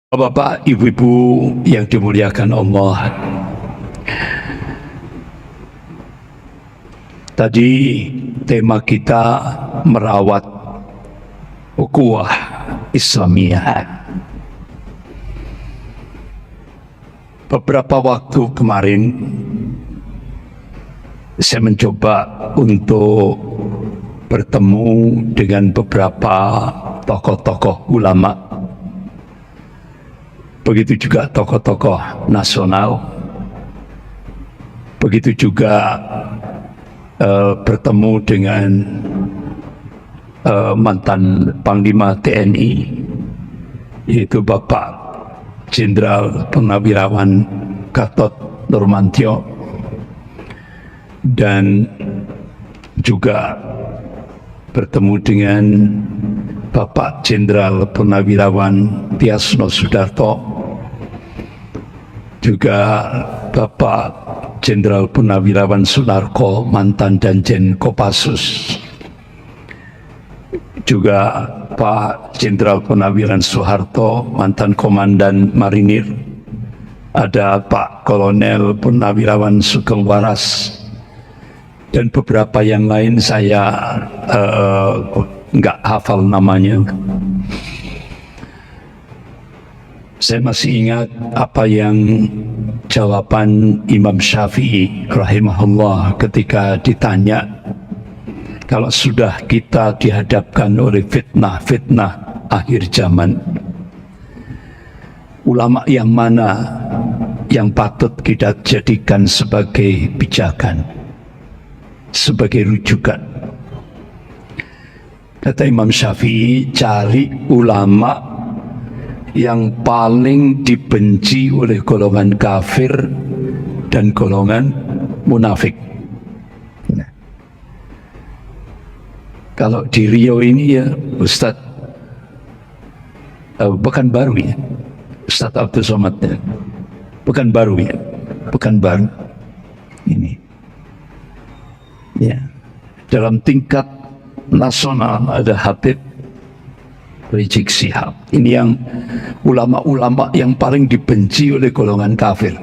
Bapak, Ibu-ibu yang dimuliakan Allah, tadi tema kita merawat ukhuwah Islamiyah. Beberapa waktu kemarin saya mencoba untuk bertemu dengan beberapa tokoh-tokoh ulama, begitu juga tokoh-tokoh nasional, begitu juga bertemu dengan mantan Panglima TNI, yaitu Bapak Jenderal Purnawirawan Gatot Nurmantio, dan juga bertemu dengan Bapak Jenderal Purnawirawan Tiasno Sudarto, juga Bapak Jenderal Purnawirawan Sunarko, mantan Danjen Kopassus, juga Pak Jenderal Purnawirawan Soeharto, mantan Komandan Marinir, ada Pak Kolonel Purnawirawan Sugeng Waras, dan beberapa yang lain saya nggak hafal namanya. Saya masih ingat apa yang jawaban Imam Syafi'i rahimahullah ketika ditanya, kalau sudah kita dihadapkan oleh fitnah-fitnah akhir zaman, ulama yang mana yang patut kita jadikan sebagai pijakan, sebagai rujukan? Kata Imam Syafi'i, cari ulama yang paling dibenci oleh golongan kafir dan golongan munafik. Nah, kalau di Riau ini ya Ustadz Pekanbaru ya, Ustadz Abdul Somad ya, Pekanbaru ya, Pekanbaru ini ya. Dalam tingkat nasional ada Habib Rizik Syihab. Ini yang ulama-ulama yang paling dibenci oleh golongan kafir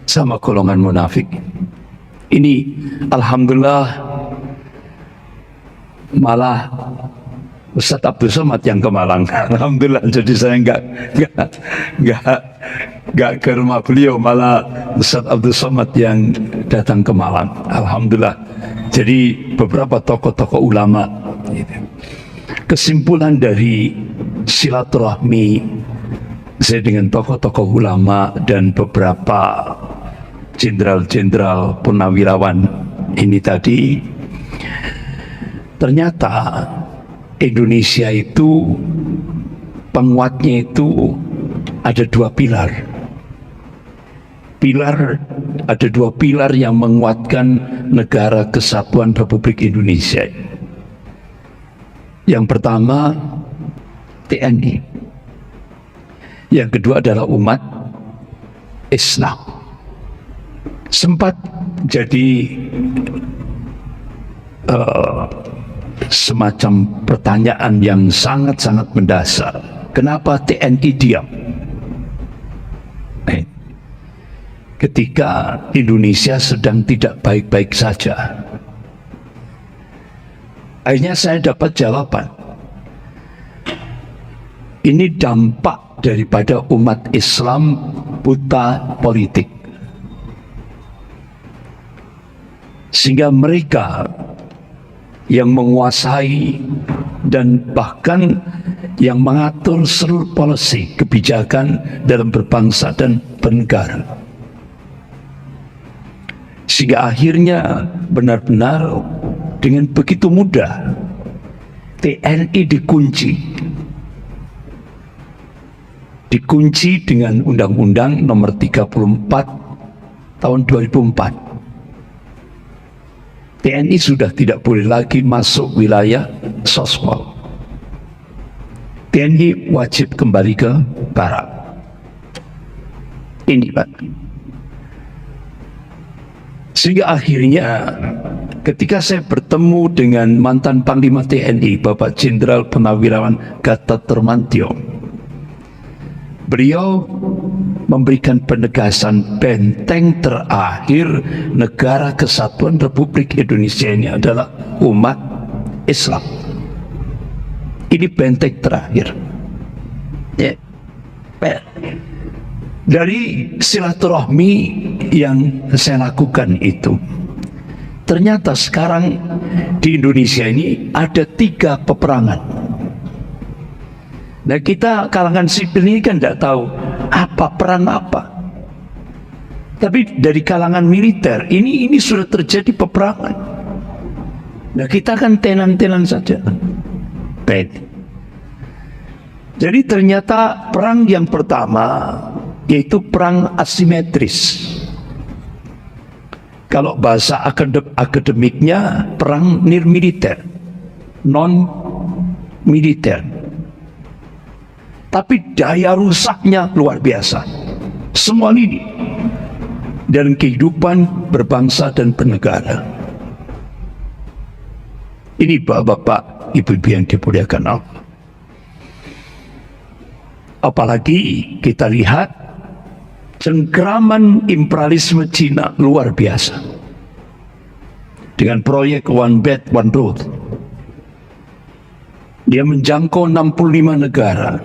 sama golongan munafik. Ini alhamdulillah malah Ustadz Abdul Somad yang ke Malang. Alhamdulillah, jadi saya nggak ke rumah beliau, malah Ustadz Abdul Somad yang datang ke Malang. Alhamdulillah. Jadi beberapa tokoh-tokoh ulama gitu. Kesimpulan dari silaturahmi saya dengan tokoh-tokoh ulama dan beberapa jenderal-jenderal purnawirawan ini tadi, ternyata Indonesia itu penguatnya itu ada dua pilar. Ada dua pilar yang menguatkan negara kesatuan Republik Indonesia. Yang pertama TNI, yang kedua adalah umat Islam. Sempat jadi semacam pertanyaan yang sangat-sangat mendasar, kenapa TNI diam ketika Indonesia sedang tidak baik-baik saja? Akhirnya saya dapat jawaban. Ini dampak daripada umat Islam buta politik, sehingga mereka yang menguasai dan bahkan yang mengatur seluruh policy kebijakan dalam berbangsa dan bernegara, sehingga akhirnya benar-benar dengan begitu mudah TNI dikunci dengan Undang-Undang Nomor 34 Tahun 2004. TNI sudah tidak boleh lagi masuk wilayah sospol. TNI wajib kembali ke barak. Ini Pak. Sehingga akhirnya ketika saya bertemu dengan mantan Panglima TNI Bapak Jenderal Purnawirawan Gatot Nurmantio, Beliau memberikan penegasan benteng terakhir negara kesatuan Republik Indonesia ini adalah umat Islam. Ini benteng terakhir. Ya. Dari silaturahmi yang saya lakukan itu, ternyata sekarang di Indonesia ini ada 3 peperangan. Nah, kita kalangan sipil ini kan tidak tahu apa perang apa. Tapi dari kalangan militer ini sudah terjadi peperangan. Nah, kita kan tenan-tenan saja. Baik. Jadi ternyata perang yang pertama yaitu perang asimetris. Kalau bahasa akademiknya perang nirmiliter, non militer. Tapi daya rusaknya luar biasa. Semua lini dan kehidupan berbangsa dan bernegara. Ini bapak-bapak, ibu-ibu yang dimuliakan Allah. Apalagi kita lihat cengkraman imperialisme Cina luar biasa. Dengan proyek One Belt One Road, dia menjangkau 65 negara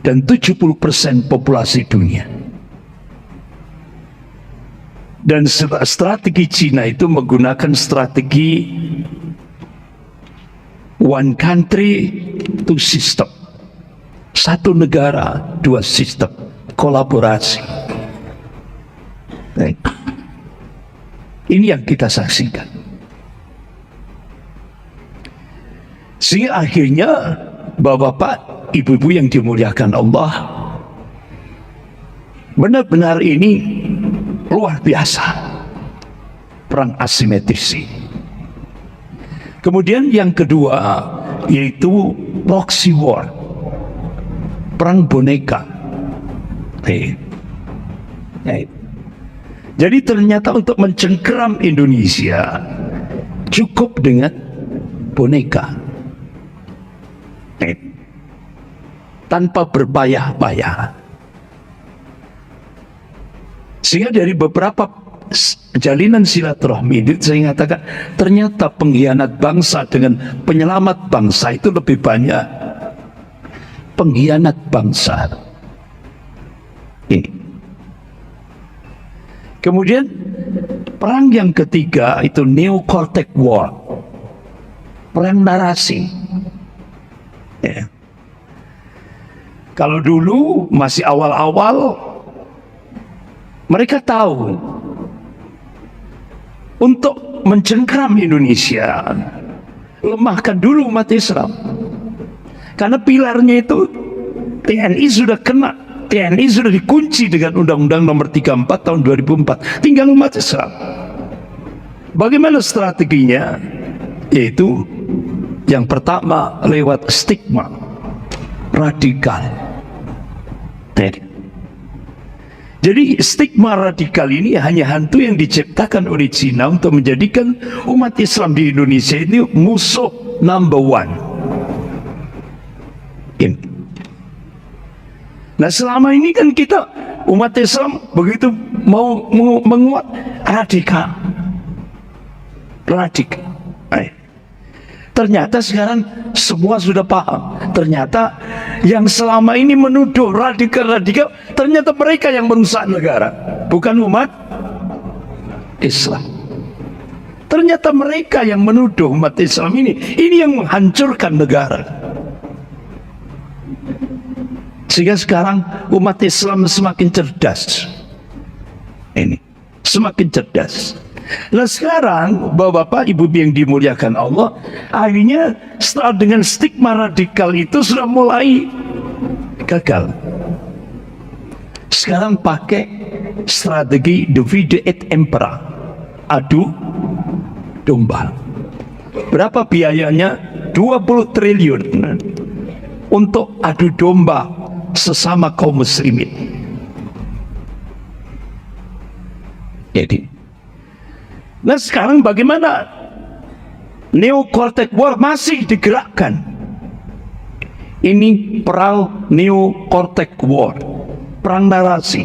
dan 70% populasi dunia. Dan strategi Cina itu menggunakan strategi one country, two system. Satu negara, 2 sistem, kolaborasi. Baik. Ini yang kita saksikan. Sehingga akhirnya bapak-bapak, ibu-ibu yang dimuliakan Allah, benar-benar ini luar biasa perang asimetris. Kemudian yang kedua yaitu proxy war, perang boneka. Jadi ternyata untuk mencengkeram Indonesia cukup dengan boneka, tanpa berpayah-payah. Sehingga dari beberapa jalinan silaturahmi ini saya mengatakan ternyata pengkhianat bangsa dengan penyelamat bangsa itu lebih banyak pengkhianat bangsa. Ini. Kemudian perang yang ketiga itu Neo-Cortex War, perang narasi. Ya. Kalau dulu masih awal-awal mereka tahu untuk mencengkram Indonesia, lemahkan dulu umat Islam. Karena pilarnya itu TNI sudah kena, TNI sudah dikunci dengan Undang-Undang Nomor 34 Tahun 2004. Tinggal umat Islam. Bagaimana strateginya? Yaitu yang pertama lewat stigma radikal. Jadi stigma radikal ini hanya hantu yang diciptakan oleh Cina untuk menjadikan umat Islam di Indonesia ini musuh number 1. Ini. Nah selama ini kan kita umat Islam begitu mau menguat radikal. Ternyata sekarang semua sudah paham. Ternyata yang selama ini menuduh radikal-radikal, ternyata mereka yang merusak negara, bukan umat Islam. Ternyata mereka yang menuduh umat Islam ini yang menghancurkan negara. Sehingga sekarang umat Islam semakin cerdas. Ini semakin cerdas. Nah sekarang bapak-bapak ibu yang dimuliakan Allah, akhirnya setelah dengan stigma radikal itu sudah mulai gagal. Sekarang pakai strategi divide et impera, adu domba. Berapa biayanya? 20 triliun untuk adu domba sesama kaum muslimin. Jadi nah sekarang bagaimana Neo-Cortex War masih digerakkan? Ini perang New Cortex War, perang narasi.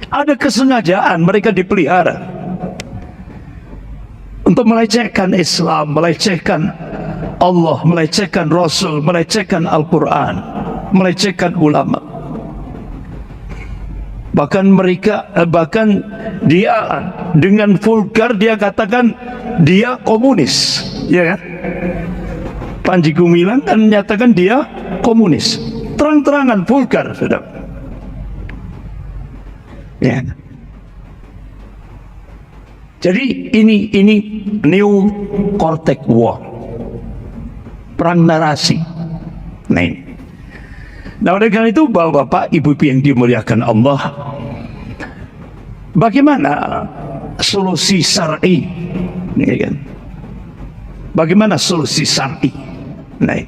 Ada kesengajaan mereka dipelihara untuk melecehkan Islam, melecehkan Allah, melecehkan Rasul, melecehkan Al-Quran, melecehkan ulama. Bahkan dia dengan vulgar dia katakan dia komunis, ya kan? Panji Gumilang kan menyatakan dia komunis, terang-terangan vulgar, saudara. Ya. Jadi ini New Cortex War, perang narasi. Nah, oleh karena itu, bapak-bapak, ibu-ibu yang dimuliakan Allah, bagaimana solusi syar'i? Ya kan? Bagaimana solusi syar'i? Nah,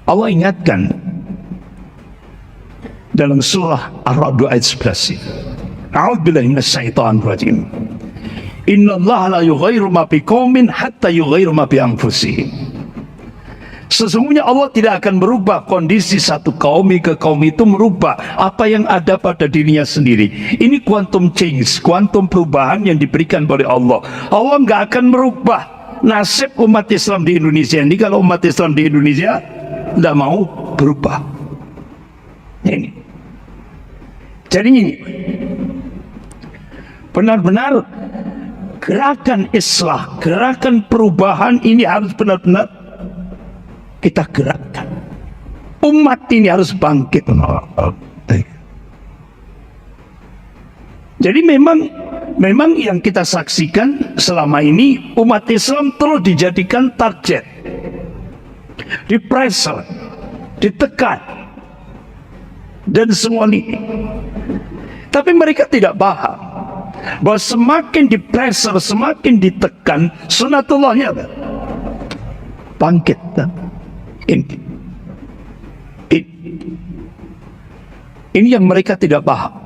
Allah ingatkan dalam surah Ar-Ra'd ayat 11. A'udzubillahi minasyaitonir rajim. Innallaha la yughayyiru ma biqaumin hatta yughayyiru ma bi anfusihim. Sesungguhnya Allah tidak akan merubah kondisi satu kaum ke kaum itu merubah apa yang ada pada dirinya sendiri. Ini quantum change, quantum perubahan yang diberikan oleh Allah. Allah nggak akan merubah nasib umat Islam di Indonesia ini kalau umat Islam di Indonesia tidak mau berubah. Ini. Jadi ini benar-benar gerakan islah, gerakan perubahan ini harus benar-benar kita gerakkan. Umat ini harus bangkit. Jadi memang yang kita saksikan selama ini, umat Islam terus dijadikan target, dipressure, ditekan, dan semua ini. Tapi mereka tidak paham bahwa semakin dipressure, semakin ditekan, sunatullahnya bangkit. Ini yang mereka tidak paham.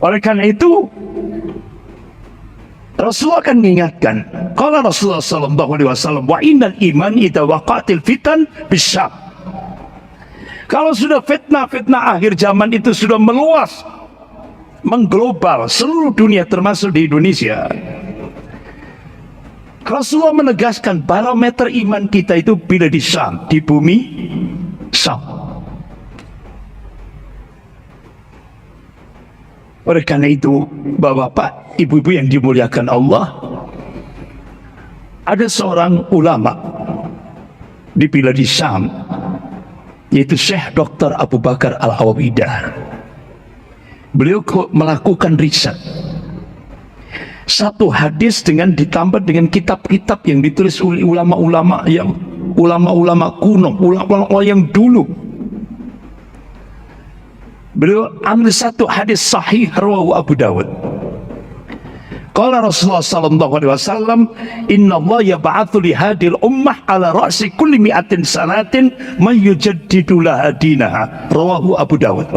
Oleh karena itu, Rasulullah akan mengingatkan. Kalau Rasulullah SAW, wa innal iman idza waqatil fitan bisyam. Kalau sudah fitnah akhir zaman itu sudah meluas, mengglobal seluruh dunia termasuk di Indonesia, Rasulullah menegaskan barometer iman kita itu bila di Syam, di bumi Syam. Oleh karena itu, bapak-bapak, ibu-ibu yang dimuliakan Allah, ada seorang ulama di bilad Syam, yaitu Syekh Dr. Abu Bakar Al-Awawidah. Beliau melakukan riset satu hadis ditambah dengan kitab-kitab yang ditulis oleh ulama-ulama kuno, ulama-ulama yang dulu. Beliau ambil satu hadis sahih rawahu Abu Dawud. Qala Rasulullah sallallahu alaihi wasallam, "Inna Allah yab'atsu li hadil ummah ala ra'si kulli mi'atin sanatin man yujaddidu laha dinaha." Rawahu Abu Dawud.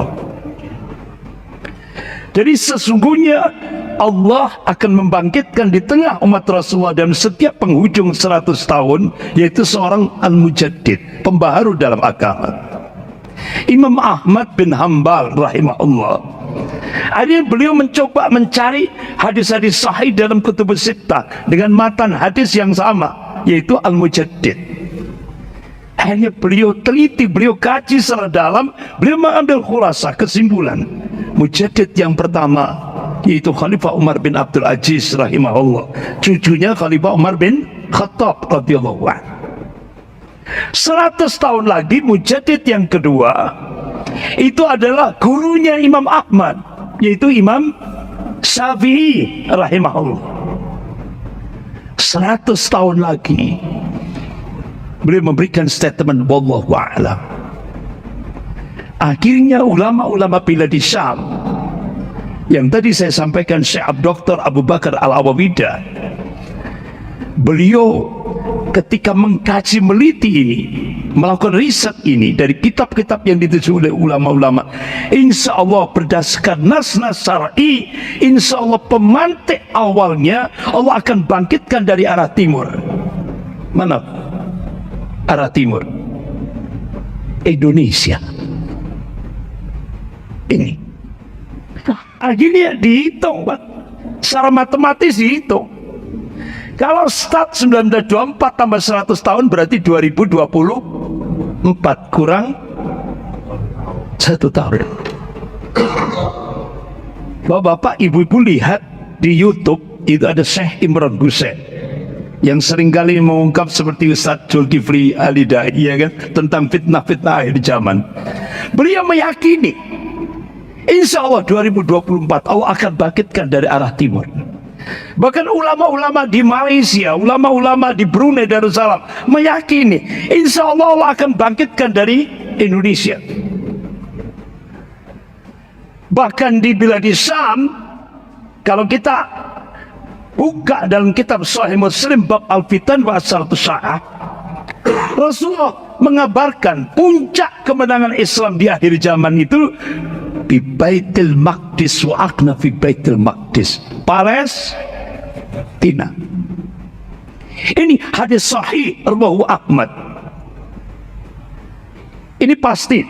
Jadi sesungguhnya Allah akan membangkitkan di tengah umat Rasulullah dalam setiap penghujung 100 tahun, yaitu seorang al-mujaddid, pembaharu dalam agama. Imam Ahmad bin Hanbal rahimahullah, akhirnya beliau mencoba mencari hadis-hadis sahih dalam kutubus sittah dengan matan hadis yang sama, yaitu al-mujaddid. Akhirnya beliau teliti, beliau kaji secara dalam, beliau mengambil khulasa, kesimpulan. Mujaddid yang pertama yaitu Khalifah Umar bin Abdul Aziz rahimahullah, cucunya Khalifah Umar bin Khattab radhiyallahu anhu. 100 tahun lagi mujaddid yang kedua itu adalah gurunya Imam Ahmad, yaitu Imam Syafi'i rahimahullah. 100 tahun lagi beliau memberikan statement wallahu a'lam. Akhirnya ulama-ulama bilad Syam yang tadi saya sampaikan, Syekh Dr. Abu Bakar Al-Awawidah, beliau ketika mengkaji meliti ini, melakukan riset ini dari kitab-kitab yang ditulis oleh ulama-ulama, insya Allah berdasarkan nas-nas syar'i, insya Allah pemantik awalnya Allah akan bangkitkan dari arah timur. Mana? arah timur. Indonesia. Ini. Akhirnya dihitung, Pak. Secara matematis dihitung. Kalau start 1924 tambah 100 tahun berarti 2024 kurang 1 tahun. Bapak-bapak, ibu-ibu lihat di YouTube itu ada Syekh Imran Hussein yang seringkali mengungkap seperti Ustaz Zulkifli Alidai, ya kan, tentang fitnah-fitnah akhir zaman. Beliau meyakini insya Allah 2024 Allah akan bangkitkan dari arah timur. Bahkan ulama-ulama di Malaysia, ulama-ulama di Brunei Darussalam meyakini insya Allah Allah akan bangkitkan dari Indonesia. Bahkan di biladi Syam, kalau kita buka dalam kitab Sahih Muslim bab Al-Fitan wa Asaratus Sa'ah, Rasulullah mengabarkan puncak kemenangan Islam di akhir zaman itu di Baitul Maqdis wa aqna fi Baitul Maqdis, Palestina. Ini hadis sahih riwayat Ahmad. Ini pasti.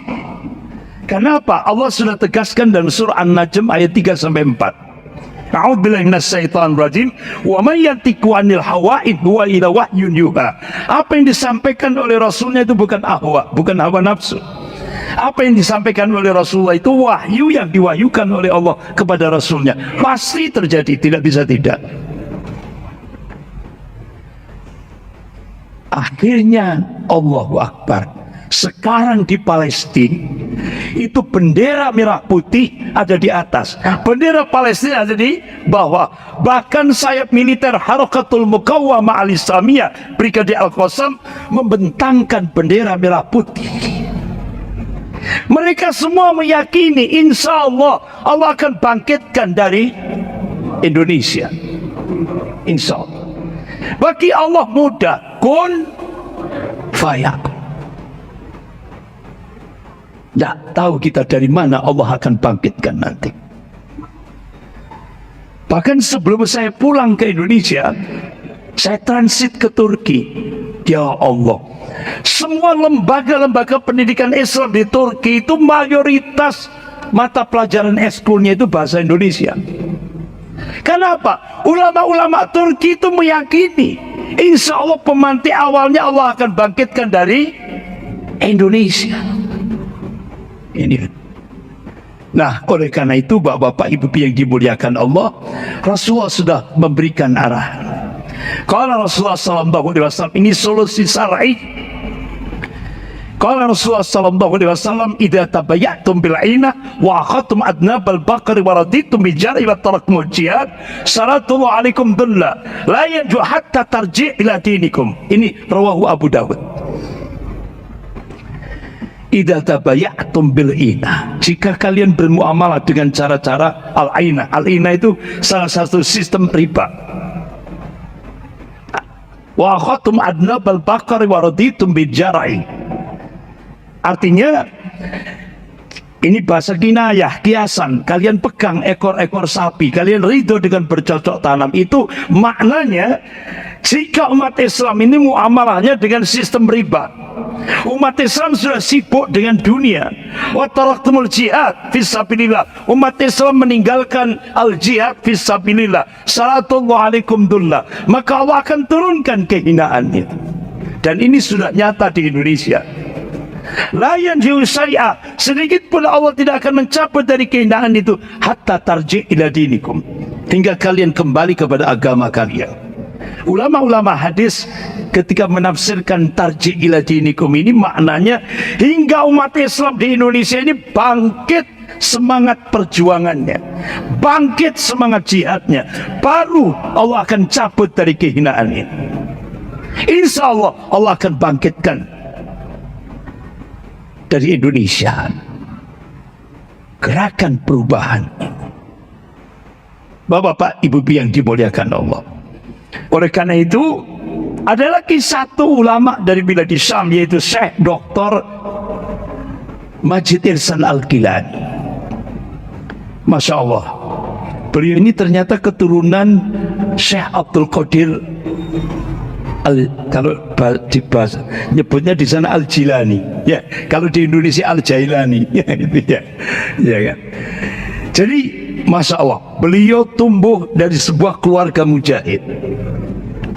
Kenapa? Allah sudah tegaskan dalam surah An-Najm ayat 3 sampai 4. A'udzubillahi minasyaitonir rajim. Wa may yantiqu 'anil hawa in huwa illa wahyun yuha. Apa yang disampaikan oleh Rasulnya itu bukan ahwa, bukan hawa nafsu. Apa yang disampaikan oleh Rasulullah itu wahyu yang diwahyukan oleh Allah kepada Rasulnya. Pasti terjadi, tidak bisa tidak. Akhirnya Allahu Akbar. Sekarang di Palestina itu bendera merah putih ada di atas, bendera Palestina ada di bawah. Bahkan sayap militer Harakatul Muqawamah Al-Islamiyah Brigadir Al-Qassam membentangkan bendera merah putih. Mereka semua meyakini insya Allah Allah akan bangkitkan dari Indonesia. Insya Allah. Bagi Allah mudah, kun fayakun. Tidak tahu kita dari mana Allah akan bangkitkan nanti. Bahkan sebelum saya pulang ke Indonesia, saya transit ke Turki. Ya Allah, semua lembaga-lembaga pendidikan Islam di Turki itu mayoritas mata pelajaran ekskulnya itu bahasa Indonesia. Kenapa? Ulama-ulama Turki itu meyakini insya Allah pemantik awalnya Allah akan bangkitkan dari Indonesia. Ini. Nah, oleh karena itu bapak-bapak ibu yang dimuliakan Allah, Rasulullah sudah memberikan arahan. Kalau Rasulullah SAW ini solusi syar'i. Kalau Rasulullah SAW idza tabayyatum bil aina wa akhadtum adnabal baqari wa raditum bi jar'i wa taraktumul jihad sallallahu alaikum dulla la yanju hatta tarji' ila dinikum. Ini rawahu Abu Dawud. Idza tabayyatum bil ina, jika kalian bermuamalah dengan cara-cara al-aina. Al-aina itu salah satu sistem riba. Wa akhadtum adnabal baqari wa raditum bil jar'i. Artinya ini bahasa kinayah, kiasan. Kalian pegang ekor-ekor sapi, kalian ridho dengan bercocok tanam. Itu maknanya jika umat Islam ini muamalahnya dengan sistem riba. Umat Islam sudah sibuk dengan dunia. Wa taraktumul jihad fisabilillah. Umat Islam meninggalkan al-jihad fisabilillah. Sallallahu alaikum dullah. Maka Allah akan turunkan kehinaan itu. Dan ini sudah nyata di Indonesia. Layan jiu syai'ah, sedikit pun Allah tidak akan mencabut dari kehinaan itu hatta tarji' ila dinikum, hingga kalian kembali kepada agama kalian. Ulama-ulama hadis ketika menafsirkan tarji' ila dinikum ini maknanya hingga umat Islam di Indonesia ini bangkit semangat perjuangannya, bangkit semangat jihadnya, baru Allah akan cabut dari kehinaan ini. Insya Allah Allah akan bangkitkan dari Indonesia gerakan perubahan. Bapak-bapak, ibu-ibu yang dimuliakan Allah. Oleh karena itu, ada lagi satu ulama dari biladi Syam, yaitu Syekh Dr. Majid Ihsan Al-Gilani. Masya Allah, beliau ini ternyata keturunan Syekh Abdul Qadir kalau di bahasa nyebutnya di sana Al-Jilani, ya. Kalau di Indonesia Al-Jailani, ya, gitu ya, ya kan. Jadi masya Allah, beliau tumbuh dari sebuah keluarga mujahid.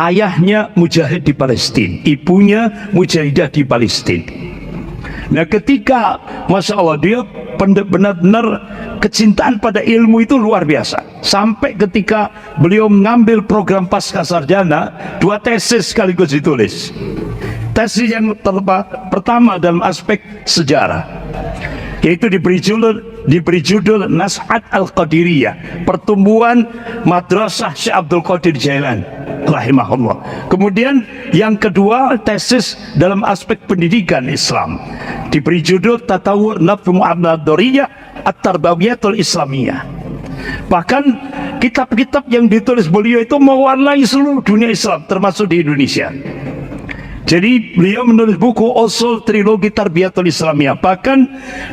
Ayahnya mujahid di Palestina, ibunya mujahidah di Palestina. Nah, ketika masya Allah dia benar-benar kecintaan pada ilmu itu luar biasa. Sampai ketika beliau mengambil program pasca sarjana, 2 tesis sekaligus ditulis. Tesis yang pertama dalam aspek sejarah, yaitu diberi judul Nas'at Al-Qadiriyah, pertumbuhan Madrasah Syekh Abdul Qadir Jailani rahimahullah. Kemudian yang kedua, tesis dalam aspek pendidikan Islam, diberi judul Tatawur Nafhum Ad-Dariyah At-Tarbawiyatul Islamiyah. Bahkan kitab-kitab yang ditulis beliau itu mewarnai seluruh dunia Islam, termasuk di Indonesia. Jadi beliau menulis buku Usul Trilogi Tarbiyatul Islamiyah. Bahkan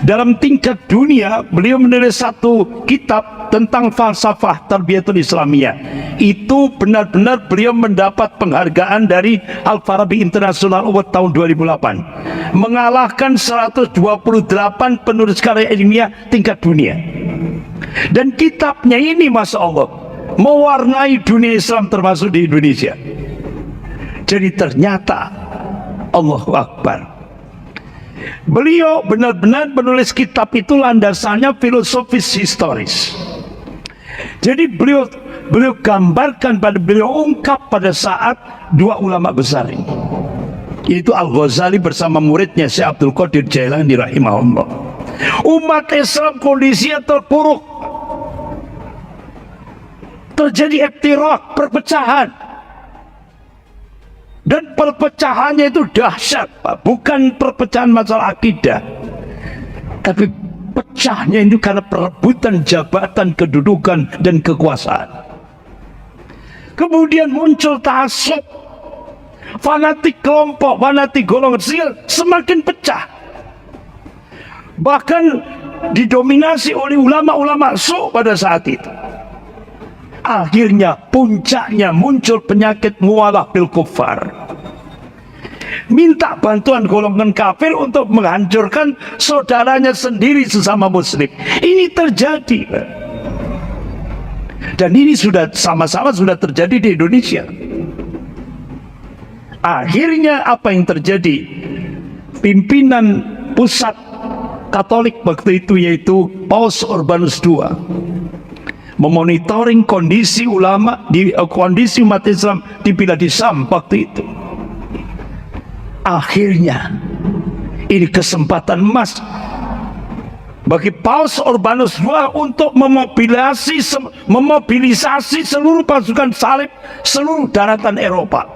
dalam tingkat dunia beliau menulis satu kitab tentang falsafah Tarbiyatul Islamiyah. Itu benar-benar beliau mendapat penghargaan dari Al-Farabi International Award tahun 2008, mengalahkan 128 penulis karya ilmiah tingkat dunia. Dan kitabnya ini masya Allah mewarnai dunia Islam termasuk di Indonesia. Jadi ternyata Allahu Akbar, beliau benar-benar menulis kitab itu landasannya filosofis historis. Jadi beliau gambarkan, beliau ungkap pada saat 2 ulama besar ini, yaitu Al-Ghazali bersama muridnya Syekh Abdul Qadir Jailani rahimahullah. Umat Islam kondisinya terpuruk, terjadi iftirak, perpecahan. Dan perpecahannya itu dahsyat, Pak. Bukan perpecahan masalah akidah, tapi pecahnya itu karena perebutan jabatan, kedudukan, dan kekuasaan. Kemudian muncul ta'assub, fanatik kelompok, fanatik golongan semakin pecah. Bahkan didominasi oleh ulama-ulama su pada saat itu. Akhirnya puncaknya muncul penyakit muwalah bil kuffar, minta bantuan golongan kafir untuk menghancurkan saudaranya sendiri sesama muslim. Ini terjadi, dan ini sudah sama-sama sudah terjadi di Indonesia. Akhirnya apa yang terjadi? Pimpinan pusat Katolik waktu itu, yaitu Paus Urbanus II, memonitoring kondisi ulama kondisi umat Islam di Bilad Syam waktu itu. Akhirnya ini kesempatan emas bagi Paus Urbanus II untuk memobilisasi seluruh pasukan salib seluruh daratan Eropa.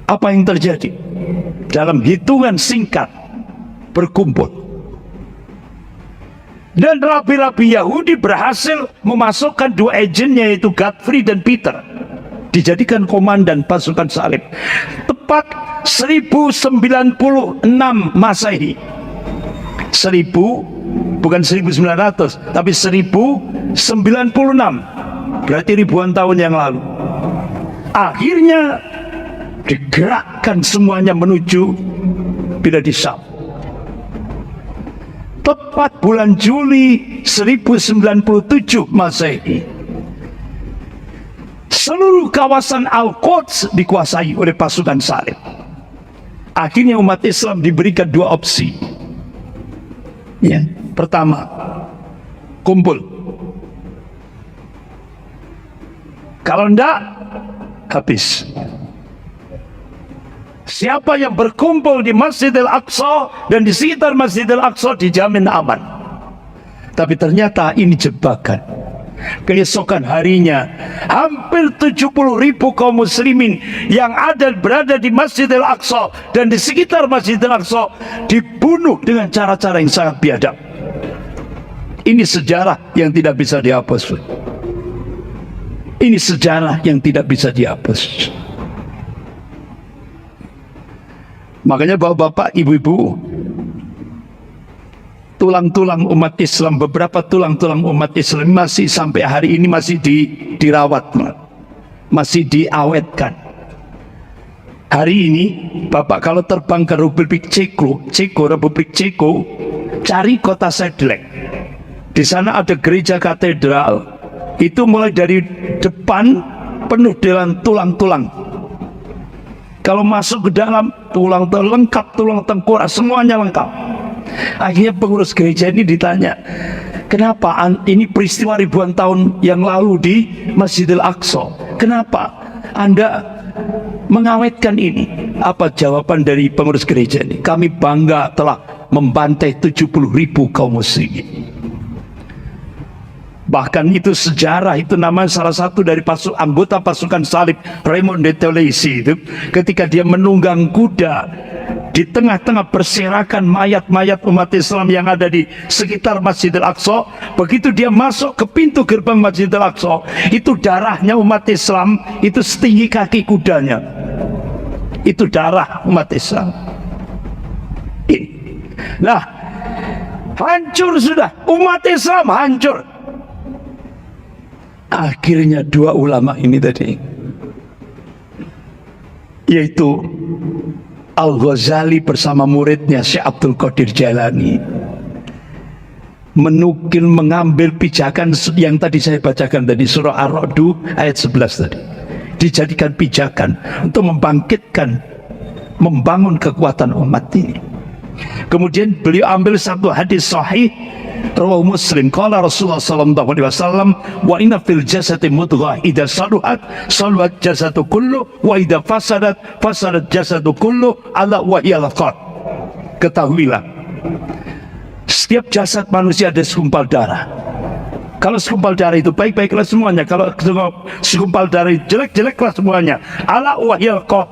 Apa yang terjadi? Dalam hitungan singkat berkumpul, dan rabi-rabi Yahudi berhasil memasukkan 2 agennya, yaitu Godfrey dan Peter, dijadikan komandan pasukan salib. Tepat 1096 Masehi, bukan 1900 tapi 1096, berarti ribuan tahun yang lalu. Akhirnya digerakkan semuanya menuju Bilad Syam. Tepat bulan Juli 1097 Masehi, seluruh kawasan Al-Quds dikuasai oleh pasukan salib. Akhirnya umat Islam diberikan 2 opsi. Ya, pertama, kumpul. Kalau enggak, habis. Siapa yang berkumpul di Masjidil Aqsa dan di sekitar Masjidil Aqsa dijamin aman. Tapi ternyata ini jebakan. Keesokan harinya hampir 70.000 kaum muslimin yang berada di Masjidil Aqsa dan di sekitar Masjidil Aqsa dibunuh dengan cara-cara yang sangat biadab. Ini sejarah yang tidak bisa dihapus. Ini sejarah yang tidak bisa dihapus. Makanya bapak-bapak, ibu-ibu, tulang-tulang umat Islam, beberapa tulang-tulang umat Islam masih sampai hari ini masih dirawat. masih diawetkan. Hari ini Bapak kalau terbang ke Republik Republik Ceko, cari kota Sedlec. Di sana ada gereja katedral, itu mulai dari depan penuh dengan tulang-tulang. Kalau masuk ke dalam, tulang lengkap, tulang tengkorak, semuanya lengkap. Akhirnya pengurus gereja ini ditanya, kenapa ini peristiwa ribuan tahun yang lalu di Masjidil Aqsa, kenapa Anda mengawetkan ini? Apa jawaban dari pengurus gereja ini? Kami bangga telah membantai 70.000 kaum muslimin. Bahkan itu sejarah, itu namanya salah satu dari anggota pasukan salib Raymond de Tolesi itu, ketika dia menunggang kuda di tengah-tengah berserakan mayat-mayat umat Islam yang ada di sekitar Masjidil Aqsa. Begitu dia masuk ke pintu gerbang Masjidil Aqsa, itu darahnya umat Islam itu setinggi kaki kudanya. Itu darah umat Islam. Nah, hancur sudah, umat Islam hancur. Akhirnya dua ulama ini tadi, yaitu Al-Ghazali bersama muridnya Syekh Abdul Qadir Jailani, mengambil pijakan yang tadi saya bacakan tadi, surah Ar-Ra'd ayat 11 tadi, dijadikan pijakan untuk membangkitkan, membangun kekuatan umat ini. Kemudian beliau ambil satu hadis sahih rawahu Muslim, qala Rasulullah sallallahu alaihi wasallam, wa inna fil jasadi mudghah idza saluhat saluhat jasadu kullu wa idza fasadat jasadu kullu ala wa hiyal qalb. Ketahuilah, setiap jasad manusia ada segumpal darah. Kalau segumpal darah itu baik-baiklah semuanya, kalau segumpal darah jelek-jeleklah semuanya. Ala wa hiyal qalb.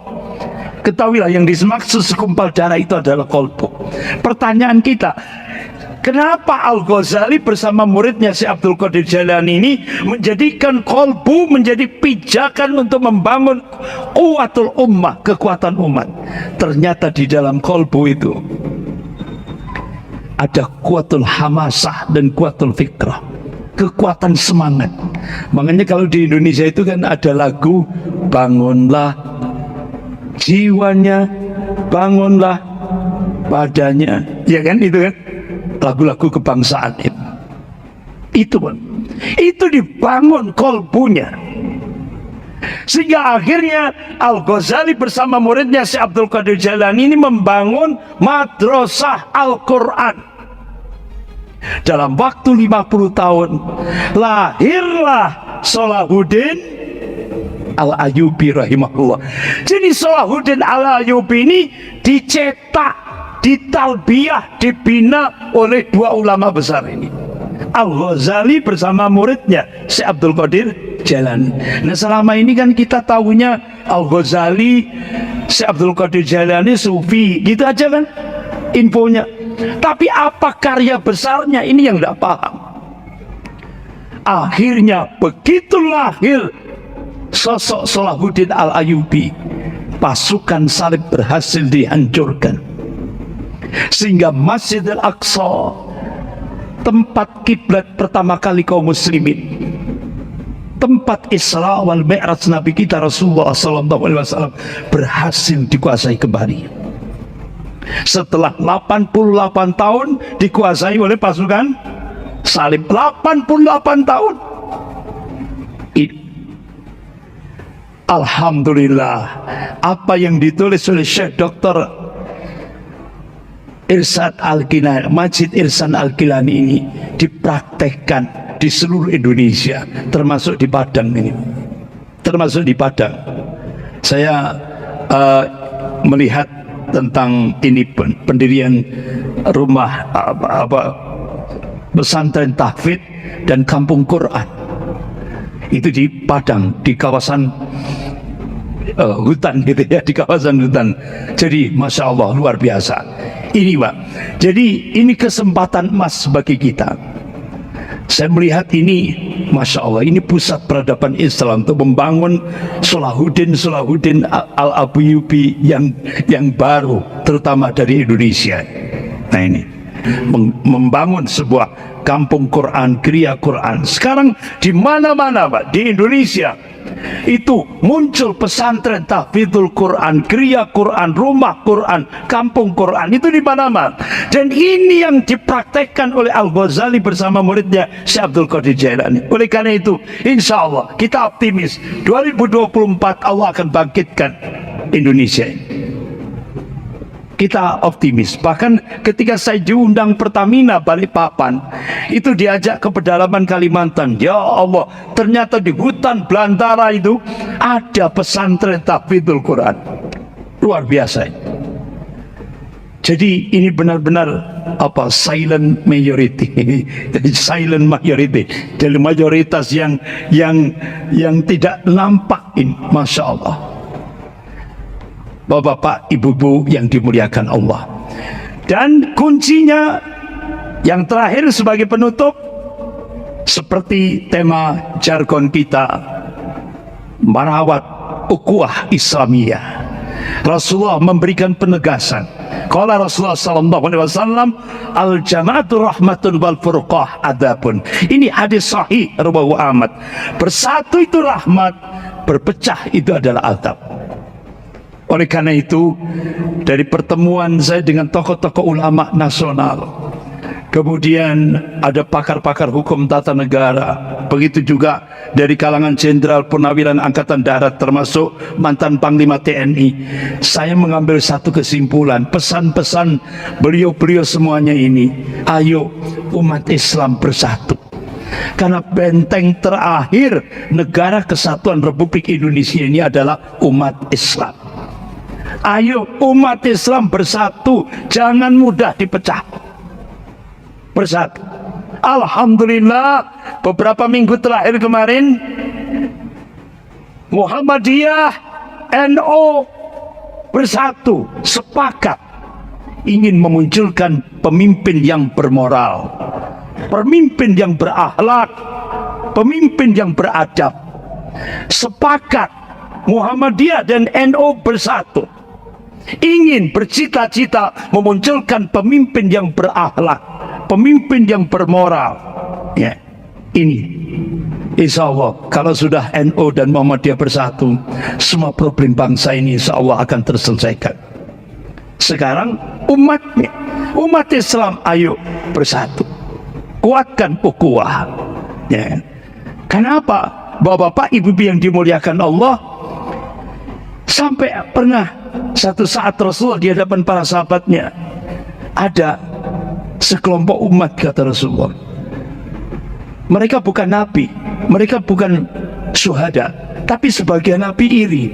Ketahuilah, yang dimaksud segumpal darah itu adalah qalbu. Pertanyaan kita, kenapa Al-Ghazali bersama muridnya si Abdul Qadir Jailani ini menjadikan qalbu menjadi pijakan untuk membangun quwwatul ummah, kekuatan umat? Ternyata di dalam qalbu itu ada quwwatul hamasah dan quwwatul fikrah, kekuatan semangat. Makanya kalau di Indonesia itu kan ada lagu, bangunlah jiwanya, bangunlah badannya, ya kan, itu kan lagu-lagu kebangsaan itu pun itu dibangun kolbunya, sehingga akhirnya Al-Ghazali bersama muridnya Syekh Abdul Qadir Jailani ini membangun madrasah Al-Quran. Dalam waktu 50 tahun lahirlah Salahuddin Al-Ayyubi rahimahullah. Jadi Salahuddin Al-Ayyubi ini dicetak, ditalbiyah, dibina oleh dua ulama besar ini, Al-Ghazali bersama muridnya Syekh Abdul Qadir Jailani. Nah, selama ini kan kita tahunya Al-Ghazali, Syekh Abdul Qadir Jailani sufi, gitu aja kan infonya. Tapi apa karya besarnya ini yang tidak paham. Akhirnya begitu lahir sosok Salahuddin Al-Ayyubi, pasukan salib berhasil dihancurkan, sehingga Masjidil Aqsa, tempat kiblat pertama kali kaum muslimin, tempat Isra wal Mi'raj Nabi kita Rasulullah SAW, berhasil dikuasai kembali. Setelah 88 tahun dikuasai oleh pasukan salib, 88 tahun. Alhamdulillah, apa yang ditulis oleh Syekh Dr. Irsyad Al-Gilani, Majid Irsyad Al-Gilani ini dipraktekkan di seluruh Indonesia, termasuk di Padang ini, termasuk di Padang. Saya melihat tentang ini pendirian rumah pesantren tahfidz dan kampung Quran itu di Padang, di kawasan hutan gitu ya, di kawasan hutan. Jadi Masya Allah, luar biasa ini Pak. Jadi ini kesempatan emas bagi kita. Saya melihat ini, Masya Allah, ini pusat peradaban Islam untuk membangun Salahuddin Al-Ayyubi yang baru, terutama dari Indonesia. Nah ini membangun sebuah kampung Quran, geria Quran. Sekarang di mana-mana Pak, di Indonesia itu muncul pesantren tahfidzul Quran, geria Quran, rumah Quran, kampung Quran, itu di mana-mana. Dan ini yang dipraktekkan oleh Al-Ghazali bersama muridnya Syekh Abdul Qadir Jailani. Oleh karena itu, insya Allah kita optimis 2024 Allah akan bangkitkan Indonesia ini. Kita optimis. Bahkan ketika saya diundang Pertamina Balikpapan, itu diajak ke pedalaman Kalimantan. Ya Allah, ternyata di hutan belantara itu ada pesantren tahfidzul Quran. Luar biasa. Jadi ini benar-benar silent majority. Silent majority. Jadi mayoritas yang tidak nampak ini, Masya Allah. Bapak-bapak, ibu-ibu yang dimuliakan Allah. Dan kuncinya yang terakhir sebagai penutup, seperti tema jargon kita, merawat ukhuwah Islamiyah. Rasulullah memberikan penegasan. Qala Rasulullah sallallahu alaihi wasallam, al jama'atu rahmatun wal furqah adabun. Ini hadis sahih riwayat Ahmad. Bersatu itu rahmat, berpecah itu adalah adab. Oleh karena itu, dari pertemuan saya dengan tokoh-tokoh ulama nasional, kemudian ada pakar-pakar hukum tata negara, begitu juga dari kalangan Jenderal Purnawiran Angkatan Darat termasuk mantan Panglima TNI, saya mengambil satu kesimpulan, pesan-pesan beliau-beliau semuanya ini, ayo umat Islam bersatu. Karena benteng terakhir negara kesatuan Republik Indonesia ini adalah umat Islam. Ayo umat Islam bersatu, jangan mudah dipecah. Bersatu. Alhamdulillah, beberapa minggu terakhir kemarin Muhammadiyah, NU bersatu, sepakat ingin memunculkan pemimpin yang bermoral, pemimpin yang berakhlak, pemimpin yang beradab. Sepakat Muhammadiyah dan NU bersatu, ingin bercita-cita memunculkan pemimpin yang berakhlak, pemimpin yang bermoral. Ya, ini insya Allah kalau sudah NU dan Muhammadiyah bersatu, semua problem bangsa ini insya Allah akan terselesaikan. Sekarang umatnya, umat Islam, ayo bersatu, kuatkan ukhuwah. Ya. Kenapa bapak-bapak, ibu-ibu yang dimuliakan Allah, sampai pernah satu saat Rasulullah di hadapan para sahabatnya, ada sekelompok umat, kata Rasulullah, mereka bukan nabi, mereka bukan syuhada, tapi sebagian nabi iri.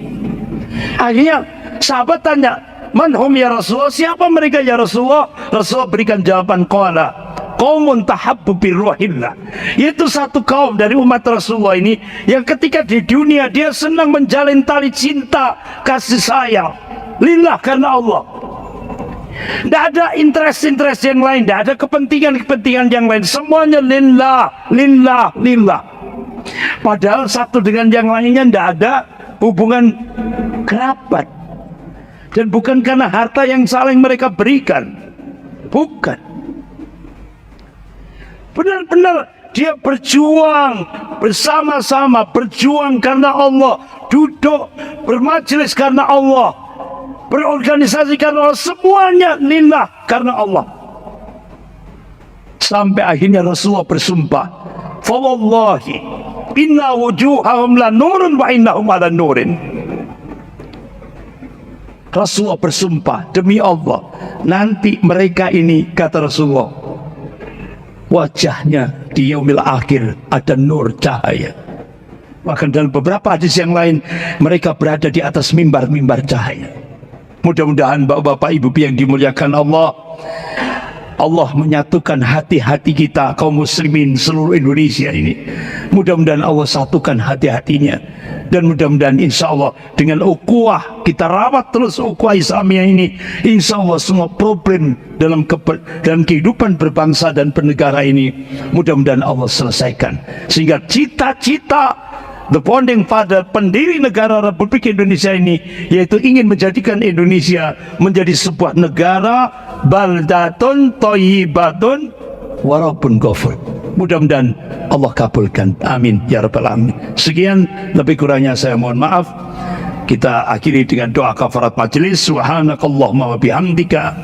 Akhirnya sahabat tanya, manhum ya Rasulullah, siapa mereka ya Rasulullah? Rasulullah berikan jawaban, qala qaumun tahabbu birruhillah, yaitu satu kaum dari umat Rasulullah ini yang ketika di dunia dia senang menjalin tali cinta, kasih sayang lillah, karena Allah. Tidak ada interest yang lain, tidak ada kepentingan yang lain, semuanya lillah, lillah, lillah. Padahal satu dengan yang lainnya tidak ada hubungan kerabat, dan bukan karena harta yang saling mereka berikan, bukan. Benar-benar dia berjuang bersama-sama, berjuang karena Allah, duduk bermajelis karena Allah, berorganisasi karena Allah, semuanya lillah, karena Allah. Sampai akhirnya Rasulullah bersumpah, fa wallahi inna wujuhahum la nurun wa innahum ala nurin. Rasulullah bersumpah, demi Allah, nanti mereka ini, kata Rasulullah, wajahnya di yaumil akhir ada nur, cahaya. Bahkan dalam beberapa hadis yang lain, mereka berada di atas mimbar-mimbar cahaya. Mudah-mudahan bapak-bapak, ibu yang dimuliakan Allah, Allah menyatukan hati-hati kita kaum muslimin seluruh Indonesia ini. Mudah-mudahan Allah satukan hati-hatinya, dan mudah-mudahan insya Allah dengan ukhuwah, kita rawat terus ukhuwah Islamiyah ini, insya Allah semua problem dalam kehidupan berbangsa dan bernegara ini mudah-mudahan Allah selesaikan, sehingga cita-cita the founding father, pendiri negara Republik Indonesia ini, yaitu ingin menjadikan Indonesia menjadi sebuah negara baldatun thayyibatun wa rabbun ghafur. Mudah-mudahan Allah kabulkan. Amin ya rabbal alamin. Sekian, lebih kurangnya saya mohon maaf. Kita akhiri dengan doa kafarat majelis. Subhanakallahumma wa bihamdika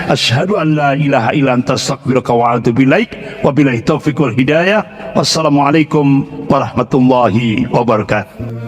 asyhadu an la ilaha illa anta astaghfiruka wa atubu ilaik. Wabillahi taufiq wal hidayah. Wassalamualaikum warahmatullahi wabarakatuh.